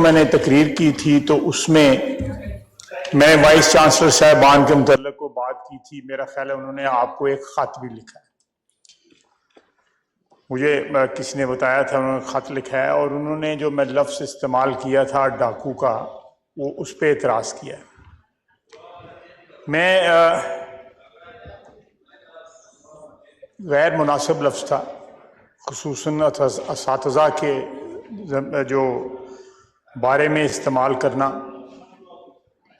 میں نے تقریر کی تھی تو اس میں میں نے وائس چانسلر صاحبان کے متعلق کو بات کی تھی. میرا خیال ہے انہوں نے آپ کو ایک خط بھی لکھا ہے. مجھے کسی نے بتایا تھا انہوں نے خط لکھا ہے اور انہوں نے جو میں لفظ استعمال کیا تھا ڈاکو کا وہ اس پہ اعتراض کیا ہے. میں غیر مناسب لفظ تھا خصوصاً اساتذہ کے جو بارے میں استعمال کرنا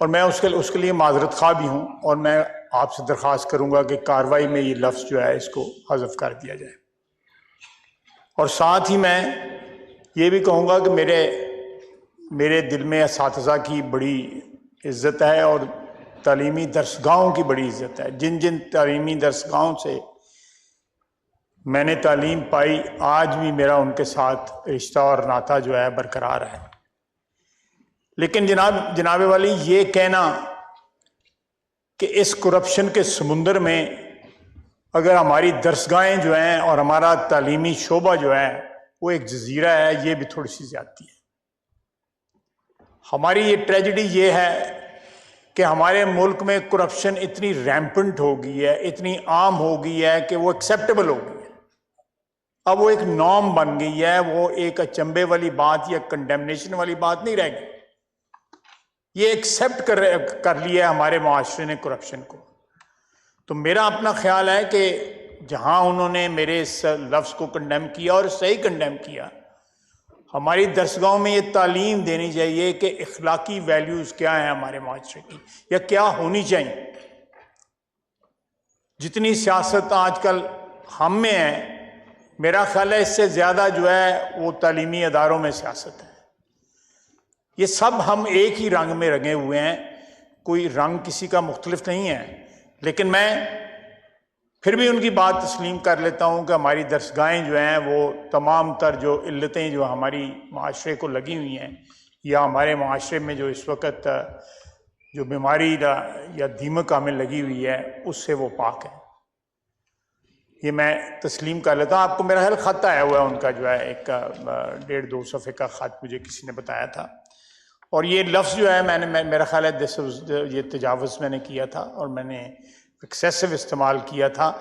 اور میں اس کے لیے معذرت خواہ بھی ہوں اور میں آپ سے درخواست کروں گا کہ کارروائی میں یہ لفظ جو ہے اس کو حذف کر دیا جائے. اور ساتھ ہی میں یہ بھی کہوں گا کہ میرے دل میں اساتذہ کی بڑی عزت ہے اور تعلیمی درسگاہوں کی بڑی عزت ہے. جن تعلیمی درسگاہوں سے میں نے تعلیم پائی آج بھی میرا ان کے ساتھ رشتہ اور ناطہ جو ہے برقرار ہے. لیکن جناب والی یہ کہنا کہ اس کرپشن کے سمندر میں اگر ہماری درسگاہیں جو ہیں اور ہمارا تعلیمی شعبہ جو ہے وہ ایک جزیرہ ہے، یہ بھی تھوڑی سی زیادتی ہے. ہماری یہ ٹریجڈی یہ ہے کہ ہمارے ملک میں کرپشن اتنی ریمپنٹ ہو گئی ہے، اتنی عام ہو گئی ہے کہ وہ ایکسیپٹیبل ہو گئی ہے. اب وہ ایک نارم بن گئی ہے، وہ ایک اچنبے والی بات یا کنڈیمنیشن والی بات نہیں رہ گئی. یہ ایکسیپٹ کر لیا ہے ہمارے معاشرے نے کرپشن کو. تو میرا اپنا خیال ہے کہ جہاں انہوں نے میرے اس لفظ کو کنڈیم کیا اور صحیح کنڈیم کیا، ہماری درسگاہوں میں یہ تعلیم دینی چاہیے کہ اخلاقی ویلیوز کیا ہیں ہمارے معاشرے کی یا کیا ہونی چاہیے. جتنی سیاست آج کل ہم میں ہے، میرا خیال ہے اس سے زیادہ جو ہے وہ تعلیمی اداروں میں سیاست ہے. یہ سب ہم ایک ہی رنگ میں رنگے ہوئے ہیں، کوئی رنگ کسی کا مختلف نہیں ہے. لیکن میں پھر بھی ان کی بات تسلیم کر لیتا ہوں کہ ہماری درسگاہیں جو ہیں وہ تمام تر جو علتیں جو ہماری معاشرے کو لگی ہوئی ہیں یا ہمارے معاشرے میں جو اس وقت جو بیماری یا دیمک ہمیں لگی ہوئی ہے اس سے وہ پاک ہے. یہ میں تسلیم کر لیتا ہوں. آپ کو میرا خیال خط آیا ہوا ہے ان کا جو ہے ایک 1.5-2 صفحے کا خط مجھے کسی نے بتایا تھا. اور یہ لفظ جو ہے میرا خیال ہے یہ تجاوز میں نے کیا تھا اور میں نے ایکسیسو استعمال کیا تھا.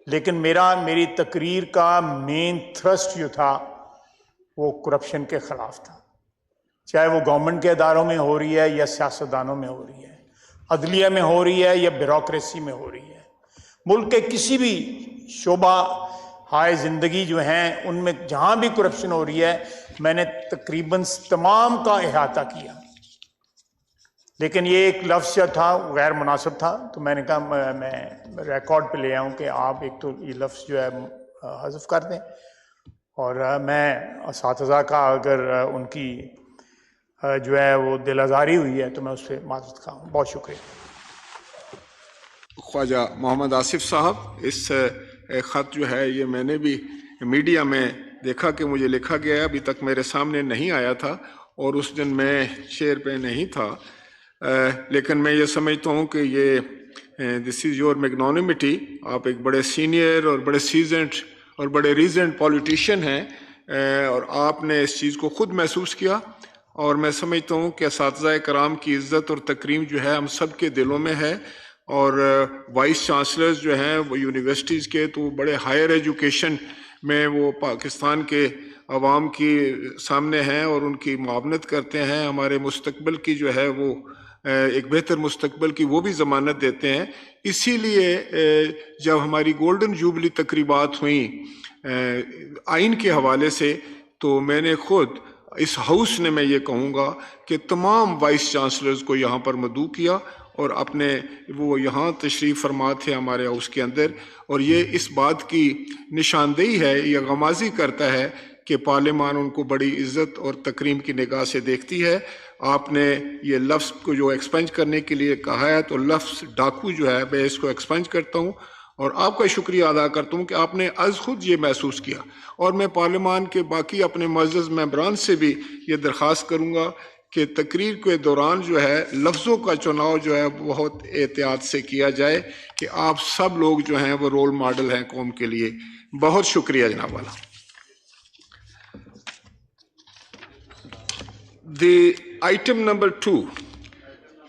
لیکن میری تقریر کا مین تھرسٹ جو تھا وہ کرپشن کے خلاف تھا، چاہے وہ گورنمنٹ کے اداروں میں ہو رہی ہے یا سیاستدانوں میں ہو رہی ہے، عدلیہ میں ہو رہی ہے یا بیوروکریسی میں ہو رہی ہے. ملک کے کسی بھی شعبہ ہائے زندگی جو ہیں ان میں جہاں بھی کرپشن ہو رہی ہے میں نے تقریباً تمام کا احاطہ کیا. لیکن یہ ایک لفظ جو تھا غیر مناسب تھا تو میں نے کہا میں ریکارڈ پہ لے آؤں کہ آپ ایک تو یہ لفظ جو ہے حذف کر دیں اور میں اساتذہ کا اگر ان کی جو ہے وہ دل آزاری ہوئی ہے تو میں اس پہ معذرت خواہ ہوں. بہت شکریہ. خواجہ محمد آصف صاحب، اس خط جو ہے یہ میں نے بھی میڈیا میں دیکھا کہ مجھے لکھا گیا ہے، ابھی تک میرے سامنے نہیں آیا تھا اور اس دن میں چیئر پہ نہیں تھا. لیکن میں یہ سمجھتا ہوں کہ یہ دس از یور میگنانیمٹی. آپ ایک بڑے سینئر اور بڑے سیزنڈ اور بڑے ریزنڈ پولیٹیشین ہیں اور آپ نے اس چیز کو خود محسوس کیا. اور میں سمجھتا ہوں کہ اساتذہ کرام کی عزت اور تکریم جو ہے ہم سب کے دلوں میں ہے. اور وائس چانسلرز جو ہیں وہ یونیورسٹیز کے تو بڑے ہائر ایجوکیشن میں وہ پاکستان کے عوام کی سامنے ہیں اور ان کی معاونت کرتے ہیں. ہمارے مستقبل کی جو ہے وہ ایک بہتر مستقبل کی وہ بھی ضمانت دیتے ہیں. اسی لیے جب ہماری گولڈن جوبلی تقریبات ہوئیں آئین کے حوالے سے تو میں نے خود اس ہاؤس نے میں یہ کہوں گا کہ تمام وائس چانسلرز کو یہاں پر مدعو کیا اور اپنے وہ یہاں تشریف فرما تھے ہمارے ہاؤس کے اندر. اور یہ اس بات کی نشاندہی ہے یا غمازی کرتا ہے کہ پارلیمان ان کو بڑی عزت اور تکریم کی نگاہ سے دیکھتی ہے. آپ نے یہ لفظ کو جو ایکسپنج کرنے کے لیے کہا ہے تو لفظ ڈاکو جو ہے میں اس کو ایکسپنج کرتا ہوں اور آپ کا شکریہ ادا کرتا ہوں کہ آپ نے از خود یہ محسوس کیا. اور میں پارلیمان کے باقی اپنے معزز ممبران سے بھی یہ درخواست کروں گا کہ تقریر کے دوران جو ہے لفظوں کا چناؤ جو ہے بہت احتیاط سے کیا جائے کہ آپ سب لوگ جو ہیں وہ رول ماڈل ہیں قوم کے لیے. بہت شکریہ جناب والا. The item number 2,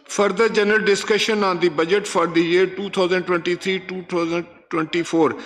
further general discussion on the budget for the year 2023-2024